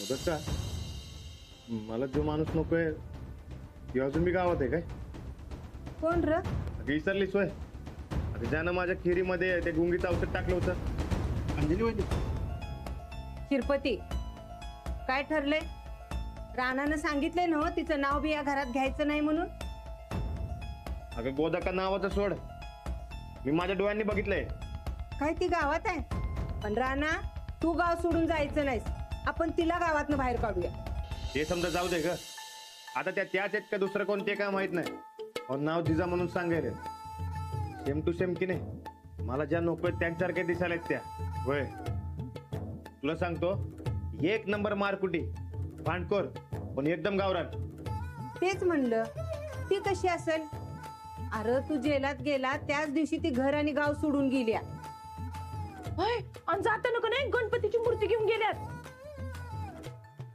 होतं का? मला जो माणूस नकोय ती अजून मी गावात आहे काय? कोण र? अगं विसरलीस होय? अगं ज्यानं माझ्या खिरीमध्ये ते गुंगीचं औषध टाकलं होतं, अंजली वहिनी. शिरपती, काय ठरलंय? राणानं सांगितलंय ना तिचं नाव बी या घरात घ्यायचं नाही म्हणून. अगं गोदका नावाचं सोड, मी माझ्या डोळ्यांनी बघितलंय. काय ती गावात आहे? पण राणा, तू गाव सोडून जायचं नाहीस. आपण तिला गावातनं बाहेर काढूया. ते समजा जाऊ दे ग. आता त्याच आहेत का दुसरं कोणते काय माहित नाही. पण नाव जिजा म्हणून सांगायला सेम टू सेम की नाही. मला ज्या नकोय त्यांच्यासारख्या दिसायला त्या. होय, तुला सांगतो, एक नंबर मारकुटी, भांडखोर, पण एकदम गावरान. तेच म्हणलं, ती कशी असेल? अरे तू जेलात गेला त्याच दिवशी ती घर आणि गाव सोडून गेल्या. आणि जाताना का नाही गणपतीची मूर्ती घेऊन गेल्यात.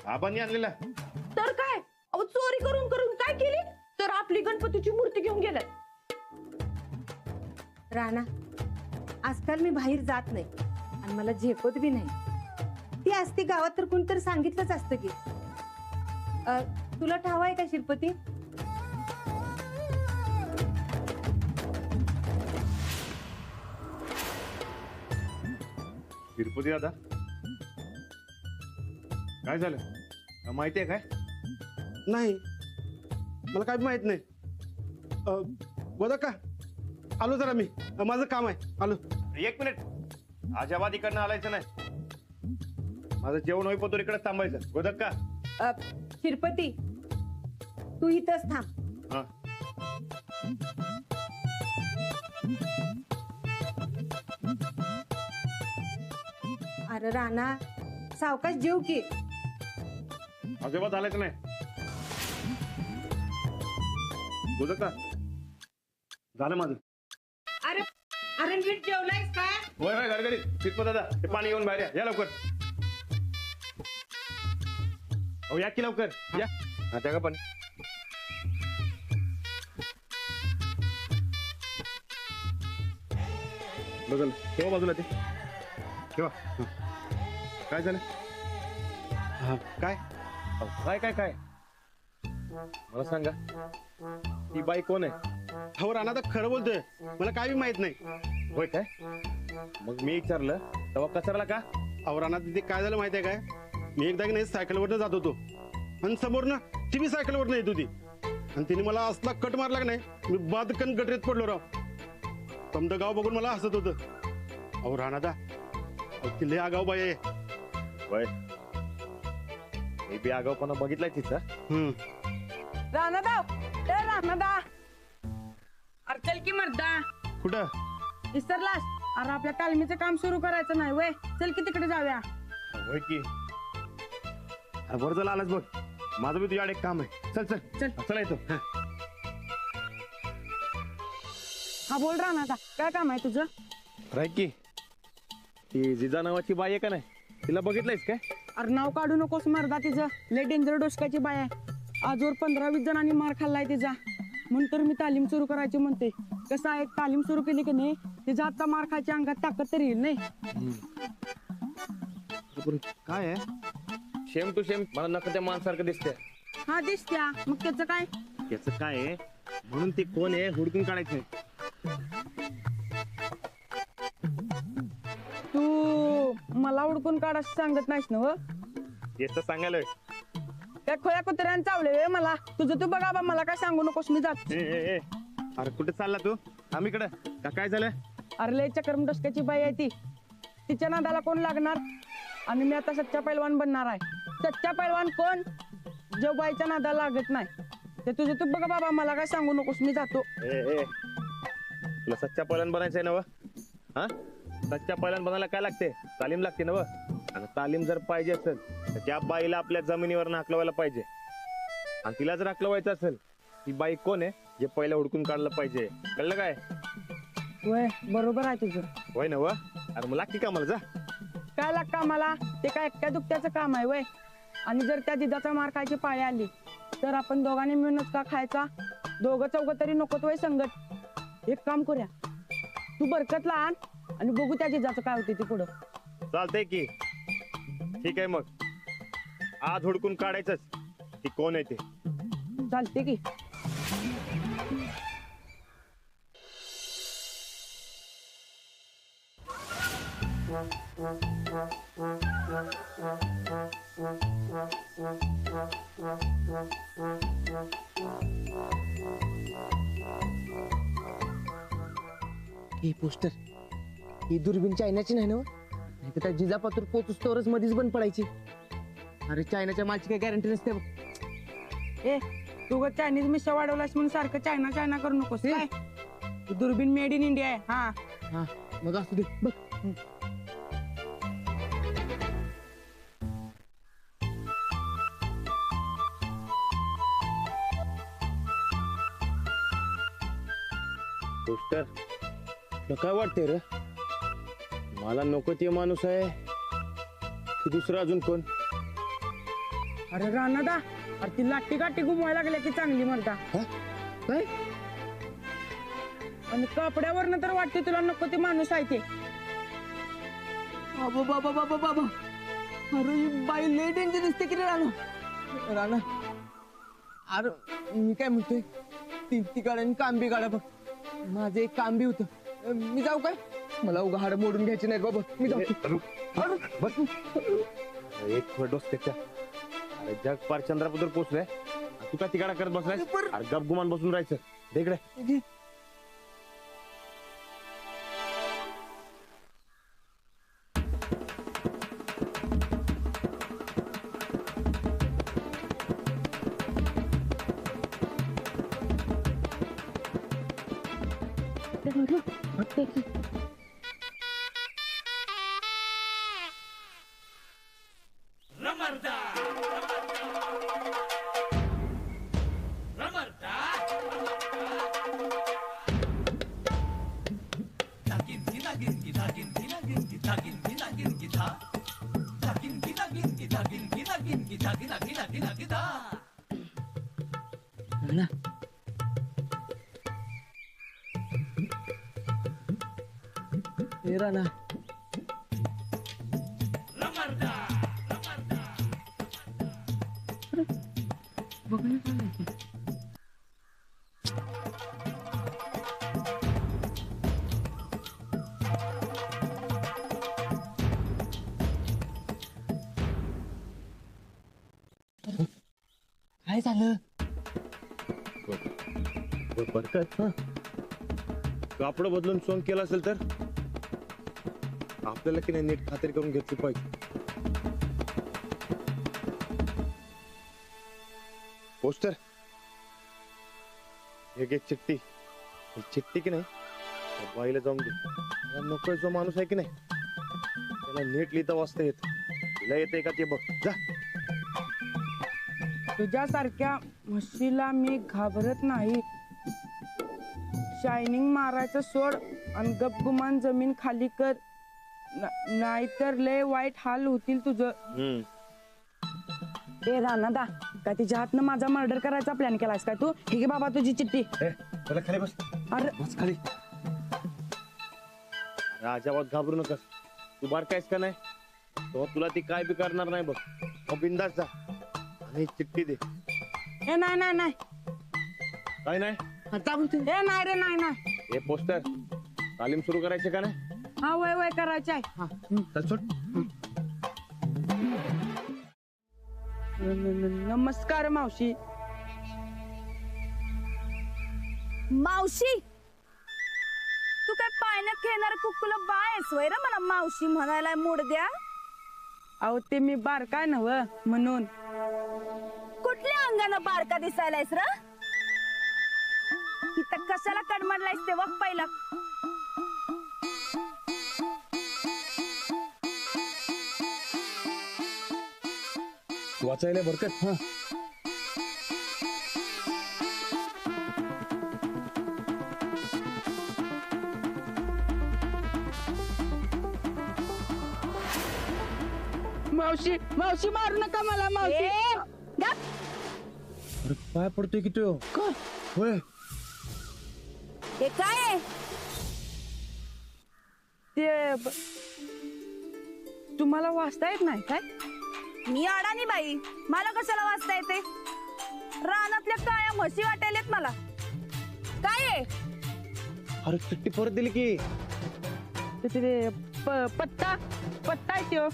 आबांनी आणलेला. तर काय, अहो चोरी करून करून काय केली, तर आपली गणपतीची मूर्ती घेऊन गेल्यात. राणा, आजकाल मी बाहेर जात नाही आणि मला झेपत बी नाही. ती असती गावात तर कोणतरी सांगितलंच असतं की. तुला ठाव आहे का शिरपती? तिरुपती दादा, काय झालं? माहिती आहे काय? नाही, मला काय माहित नाही. बोला का, आलो जरा मी, माझं काम आहे, आलो. एक मिनिट, अजाबाद इकडनं आलायचं नाही. माझं जेवण होईपर्यंत इकडे थांबायचं. गोदक का? शिरपती, तू इथंच थांब. हा. अरे राणा, सावकाश जेव की. अजिबात आलायचं नाही. गोदक का? झालं माझं. अरे अरे नीट जेवलायस काय? होय होय, गडगडीत. तिरुपती दादा, ते पाणी घेऊन बाहेर या. या लवकर. अहो या की लवकर या. हा, त्या का पण बघल ठेवा बाजूला ते ठेवा. काय झालं? हा, काय? अहो, काय काय काय मला सांगा, ती बाई कोण आहे? हो राणा, तर खरं बोलतोय, मला काय बी माहित नाही. होय काय? मग मी विचारलं तेव्हा कचरला का? अहो राणा, तिथे काय झालं माहिती आहे काय? मी एकदा की नाही सायकलवरनं जात होतो आणि समोरनं ती बी सायकलवरनं येत होती आणि तिने मला असला कट मारला की नाही, मी बादकन गटरीत पडलो राव. समजा गाव बघून मला हसत होतं. अहो राणा दा, ती लय आगाऊ बाई आहे. होय, मी बी आगाऊपणा बघितलाय तिचा. राणादा, ए राणादा, अरे चल की मर्दा. कुठं? विसरलास? अरे आपल्या तालमीचं काम सुरू करायचं नाही वय, चल की तिकडे जाऊया. होय की. अरे बरं झालं आलाच बघ, माझं बी तुझ्याकडे एक काम आहे. चल चल चल. चला येतो. हा बोल राणादा, काय काम आहे तुझं? राय की, ती जिजा नावाची बाई आहे का नाही, तिला बघितलंयस काय? अरे नाव काढू नकोस मर्दा, तिचं लय डेंजर डोसक्याची बाय आहे. आजवर 15-20 जणांनी मार खाल्लाय तिचा. म्हणून तर मी तालीम सुरू करायची म्हणते. कसं आहे, तालीम सुरू केली की नाही, तिचा आता मार खायच्या अंगात ताकद तरी येईल नाही. काय आहे? शेम टू शेम मला नका त्या माणसारखं दिसते. हा दिसत्या, मग त्याचं काय? त्याचं काय आहे म्हणून ते कोण आहे हुडकून काढायचं. तू मला उडकून काढ असं सांगत नाहीस ना? तेच तर सांगायलोय. त्या खोया कुत्र्यानं चावले वे मला. तुझं तू बघा बा, मला काय सांगू नकोस, मी जात. अरे कुठे चालला तू? आम्ही इकडं का? काय झालं? अरे लय चक्रम डोसक्याची बाई आहे ती. तिच्या नादाला कोण लागणार? आणि मी आता सच्चा पैलवान बनणार आहे. सच्चा पैलवान कोण? जो बाईच्या नादाला लागत नाही. ते तुझं तू बघा बाबा, मला काय सांगू नकोस, मी जातो. तुला सच्चा पैलवान बनायचंय ना? हा, सच्चा पैलवान बनायला काय लागते? तालीम लागते ना? आणि तालीम जर पाहिजे असेल तर त्या बाईला आपल्या जमिनीवर हाकलवायला पाहिजे. आणि तिला जर हाकलवायचं असेल, ती बाई कोण आहे जे पहिला हुडकून काढलं पाहिजे. कळलं काय? वय बरोबर आहे तुझं. होय ना? अरे मग लागते का मला? जा. काय लागतं आम्हाला? ते काय एकट्या दुकट्याचं काम आहे वय. आणि जर त्या जिजाचा मार खायची पाळी आली तर आपण दोघांनी मिळूनच का खायचा? दोघं चौघं तरी नकोत वय संगत. एक काम करूया, तू बरकतला आण आणि बघू त्या जिजाचं काय होते ते पुढं. चालतंय की. ठीक आहे मग. आज हुडकून काढायचंच की कोण आहे ते. चालते की. ही पोस्टर ही दुर्बीन चायनाची नाही ना हो? नाही तर त्या जिजापात्र पोचूस तोरच मध्येच बंद पडायची. अरे चायनाच्या मालची काही गॅरंटी नसते बघ. ए तू ग चायनीज मिशा वाढवलास म्हणून सारखं चायना चायना करू नकोस काय. ही दुर्बीण मेड इन इंडिया आहे. हा हा मग असू दे बघ. पोस्टर तुला काय वाटतंय रे? मला नको ते माणूस आहे की दुसरं अजून कोण? अरे राणादा, अरे ती लाटी काठी घुमवायला लागल्या की चांगली म्हणता. काय आणि कपड्यावरनं तर वाटते तुला नको ते माणूस आहे ते. बाबा बाबा बाबा बाबा अरे ही बाई लय डेंजर दिसते की रे राणा. राणा अरे मी काय म्हणतोय ती गाड्या आणि काम बी गाड्या बघ. माझं एक काम बी होतं. मी जाऊ काय? मला उगा हाड मोडून घ्यायची नाही बाबा. मी जाऊ. बस एक फडोस त्याच्या. अरे जग पार चंद्रापुत्र पोचलंय. तू काय तिकडा करत बसलाय? अरे गप गुमान बसून राहायचं. तिकडे राणा हे राणा बघ ना काय आहे. काय झालं? बरकत कापड बदलून सोंग केलं असेल तर आपल्याला की नाही नीट खात्री करून घेतली पाहिजे. पोस्टर एक एक चिठ्ठी. ही चिठ्ठी की नाही त्या बाईला जाऊन दे. मला नकोय जो माणूस आहे की नाही त्याला नीट लिहिता वाचता येत. तिला येते का ते बघ जा. तुझ्यासारख्या म्हशीला मी घाबरत नाही. शायनिंग मारायचं सोड आणि गपगुमान जमीन खाली कर. नाहीतर लय वाईट हाल होतील तुझं. ए राणादा, काय तिच्या हातनं माझा मर्डर करायचा प्लॅन केलास काय तू? ठीक आहे बाबा तुझी चिठ्ठी. त्याला खाली बस. अरे बस खाली. राजावात घाबरू नकस. तू बारकायस का नाही तो तुला ती काय बी करणार नाही बघ. हो बिंदास जा आणि चिठ्ठी दे. ए नाही नाही नाही. काय नाही आता म्हणतो ए नाही रे नाही नाही. हे पोस्टर तालीम सुरू करायची का नाही? हा वय वय करायचं आहे. हा चल सोड. नमस्कार मावशी. मावशी तू काय पाण्यात खेळणार कुकुला बाय आहेस वय रे मला मावशी म्हणायला मूड द्या. अहो ते मी बारकाय नव म्हणून. कुठल्या अंगानं बारका दिसायलायस र? इथं कशाला कडमडलायस ते बघ पहिला. वाचायला बरकत. हा मावशी मावशी मारू नका मला मावशी. ए, गप. अरे पाय पडतोय की तो. होय हे काय आहे? ते तुम्हाला वाचता येत नाही काय? मी अडाणी बाई, मला कशाला वाचता येते? रानातल्या काळ्या म्हशी वाटायलेत मला. काय आहे? अरे चिठ्ठी परत दिली की. ते पत्ता आहे त्यो.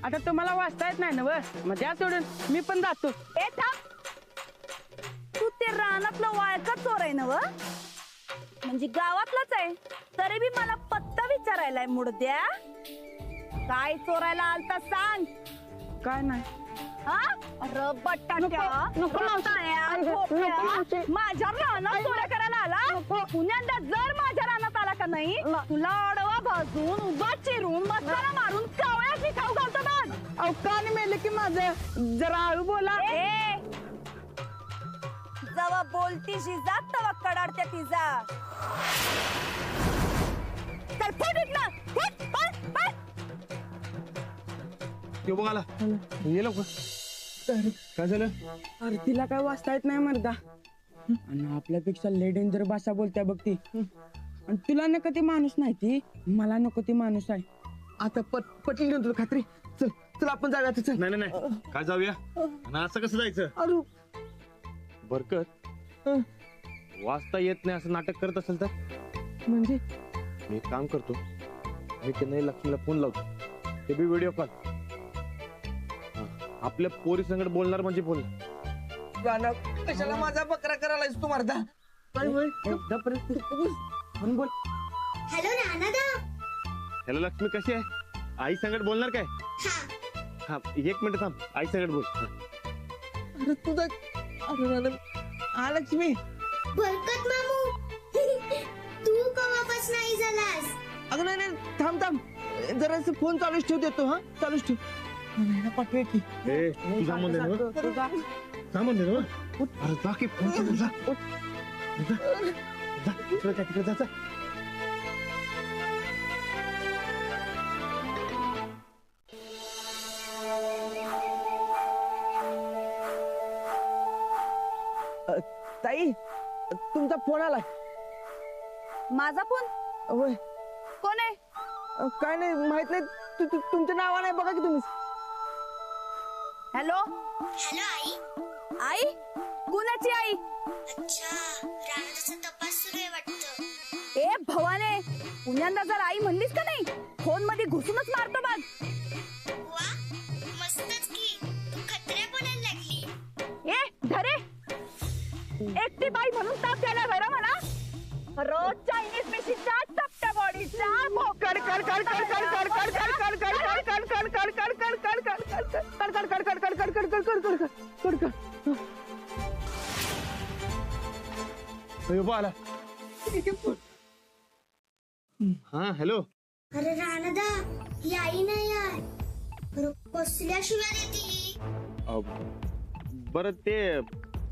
आता तुम्हाला वाचता येत नाही ना व, मग द्या सोडून, मी पण जातो. ए थांब, तू ते रानातलं वाळका चोर आहे ना व? म्हणजे गावातलाच आहे, तरी बी मला पत्ता विचारायलाय मुडद्या. काय चोरायला आलता सांग. काय नाही. हा? अरे बटाट्या, माझ्या रानात चोऱ्या करायला आला? पुण्यांदा जर माझ्या रानात आला का नाही, तुला अडवा भाजून उभा चिरून मसाला मारून कावळ्याची खाऊ घालतो बघ. अहो कान मेले की माझं, जरा हळू बोला. ए, जवा बोलती शिजा तवा कडाडत्या तिजा. चल फुट इथनं, फुट, पळ, पळ. त्यो बघ आला. ये लवकर. काय झालं? अरे तिला काय वाचता येत नाही मर्दा, आणि आपल्यापेक्षा लय डेंजर भाषा बोलत्या बघ ती. आणि तुला नको ती माणूस नाही, ती मला नको ती माणूस आहे. आता पटली ना तुला खात्री? चल चल आपण जाऊया आता, चल. नाही नाही नाही, काय जाऊया? आणि असं कसं जायचं? अरे बरकत, वाचता येत नाही असं नाटक करत असेल तर म्हणजे मी एक काम करतो, मी त्यांना लक्ष्मीला फोन लावतो, ते बी व्हिडिओ कॉल. आपल्या पोरी संगत बोलणार म्हणजे बोलणार. राणा, कशाला माझा बकरा करायलास तू मर्दा? काय होय? म्हणून बोल. हॅलो राणादा. हॅलो लक्ष्मी, कशी आहे? आई संगत बोलणार काय? हा, एक मिनिट थांब, आई संगत बोल. अरे तुझा, अरे राणा, हा लक्ष्मी. बरकत मामू. तू कवापास नाही झालास? अगं नाही नाही, थांब थांब, जरा फोन चालूच ठेव, देतो. हा चालूच ठेव. पाठवे की. ए, तू जा म्हणले ना? जा म्हणले ना? अरे जा की फोन चालू, जा. जा, तिकडे जा, जा. ताई, तुमचा फोन आलाय. माझा फोन होय. कोण आहे? काय नाही, माहित नाही. तुमचं नाव नाही बघा की तुम्ही. हॅलो हॅलो आई. आई, कुणाची आई? अच्छा, राणादाचा तपास सुरू आहे वाटतं. ए भवाने, पुण्यांदा जर आई म्हणलीस का नाही, फोन मध्ये घुसूनच मारतो बघ. वा, मस्तच की. तू खत्र्या बोलायला लागली. ए धरे, एकटी बाई म्हणून ताप द्यायला बरं मला. रोज चायनीज मिशीच्या टपट्या बॉडीचा भोकर कर कर कर कर कर कर कर कर कर कर कर कर कर कर कर कर. आला. हा हॅलो. अरे राणादा, ही आई नाही यार. अरे कसल्या शिव्या देती. बरं ते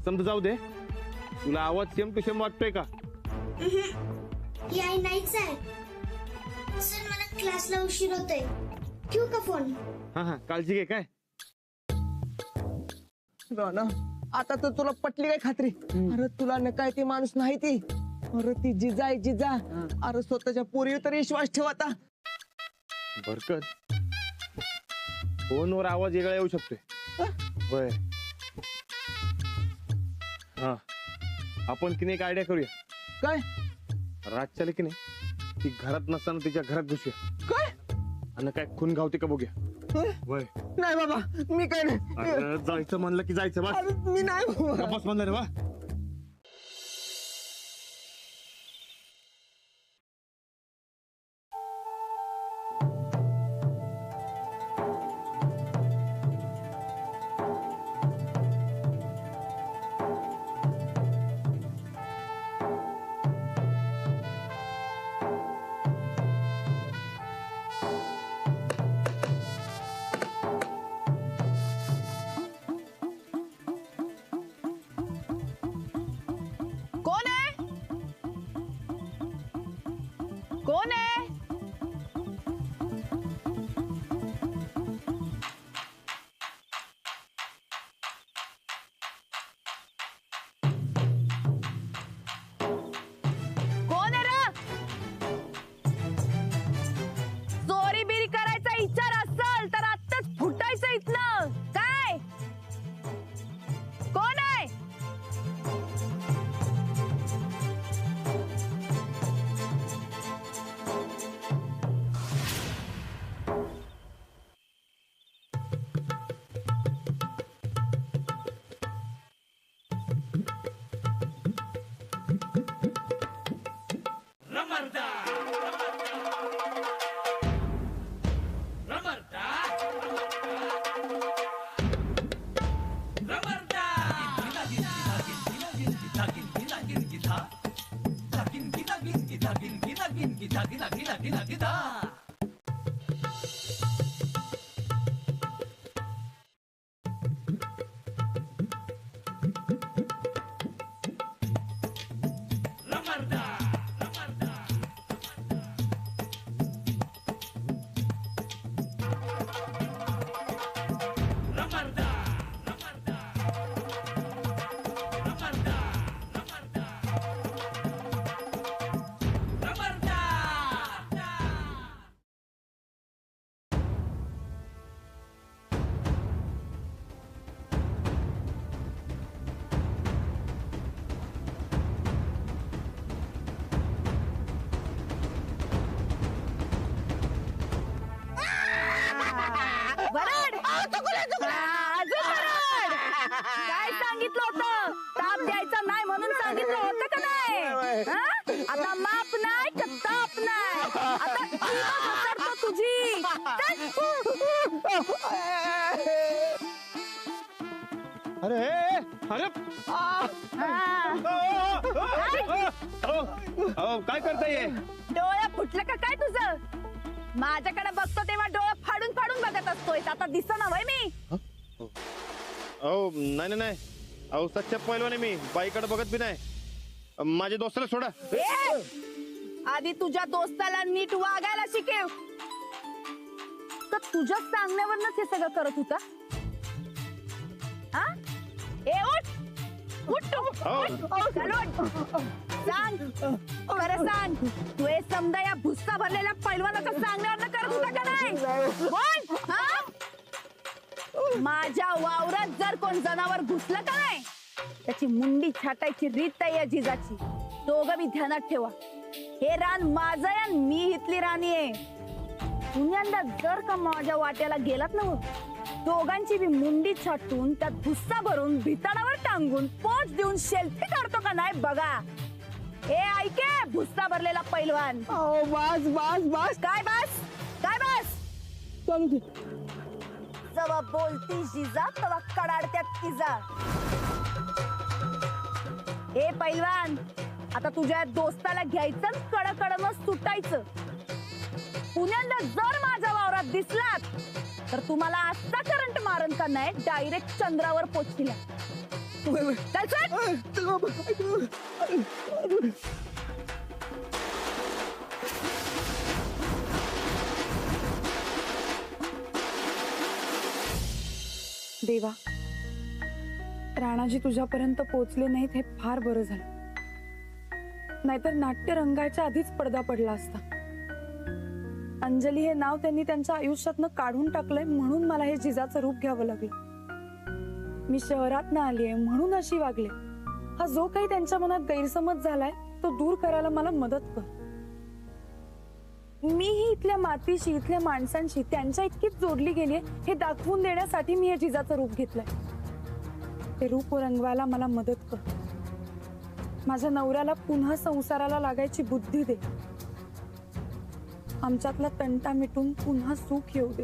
समजा जाऊ दे, तुला आवाज सेम टू सेम वाटतोय का? ही आई नाहीच आहे. सर, मला क्लासला उशीर होतोय. ठेवू का फोन? हा, काळजी घे. काय राणा, आता तर तुला पटली काय खात्री? अरे तुला न काय ती माणूस नाही ती. अरे ती जिजा आहे, जिजा. अरे स्वतःच्या पोरीवर तरी विश्वास ठेव आता. बरकत, फोनवर आवाज वेगळा येऊ शकतोय. होय. हा, आपण की नाही एक आयडिया करूया. काय? रातच्याला की नाही ती घरात नसताना तिच्या घरात घुसूया. काय? आणि काय खून गावते का बघूया. होय. नाही बाबा, मी काय नाही. अरे जायचं म्हणलं की जायचं. बस अरे मी नाही बाबा. बस म्हणलं रे. वा, वरड. अजून वरड. काय सांगितलं होतं? ताप द्यायचा नाही म्हणून सांगितलं होतं का नाही? हा? आता माप नाही का ताप नाही? आता जीभ घसरतो तुझी. चल. अरे अरे हा. काय करताय? डोळ्या फुटलं का काय तुझं? माझ्याकडे बघतो तेव्हा डोळे फाडून फाडून बघत असतोय. आता दिसना वय मी. अहो नाही नाही अहो सच्चा पहिलवान आहे मी, बाईकडे बघत बी नाही. माझ्या दोस्ताला सोडा. ए! आधी तुझ्या दोस्ताला नीट वागायला शिकेव. तर तुझ्या सांगण्यावरच हे सगळं करत होता. हा? ए उठ उठ तू. उठ. चल उठ. सांग खरं सांग, तू हे समजा या भुस्सा भरलेल्या पैलवानाच्या सांगण्यावर करत होता का नाही? बोल. हा? माझ्या वावरात जर कोण जनावर घुसलं का नाही, त्याची मुंडी छाटायची रीत आहे या जिजाची. दोघं बी ध्यानात ठेवा. हे रान माझं आहे आणि मी इथली राणी आहे. पुण्यांदा जर का माझ्या वाट्याला गेलात ना, दोघांची बी मुंडी छाटून त्यात भुस्सा भरून भिताडावर टांगून पोच देऊन सेल्फी काढतो का नाही बघा. हे ऐके भुस्सा भरलेला पैलवान. बस बस बस. काय बस काय बस. चालू दे. जेव्हा बोलती जिजा तेव्हा कडाडत्यात तिजा. हे पैलवान, आता तुझ्या दोस्ताला घ्यायचं कडकडनं सुटायचं. पुण्यांदा जर माझ्या वावरात दिसलात तर तुम्हाला असा करंट मारन का नाही, डायरेक्ट चंद्रावर पोचला. चल चल. देवा, राणाजी तुझ्यापर्यंत पोचले नाहीत हे फार बरं झालं. नाहीतर नाट्य रंगायच्या आधीच पडदा पडला असता. अंजली हे नाव त्यांनी त्यांच्या आयुष्यातनं काढून टाकलंय म्हणून मला हे जिजाचं रूप घ्यावं लागलं. मी शहरात ना आलीये म्हणून अशी वागले. हा जो काही त्यांच्या मनात गैरसमज झालाय तो दूर करायला मला मदत कर. मीही इथल्या मातीशी, इथल्या माणसांशी त्यांच्या इतकीच जोडली गेलीये हे दाखवून देण्यासाठी मी हे जिजाचं रूप घेतलंय. ते रूप रंगवायला मला मदत कर. माझ्या नवऱ्याला पुन्हा संसाराला लागायची बुद्धी दे. आमच्यातला तंटा मिटून पुन्हा सुख येऊ दे.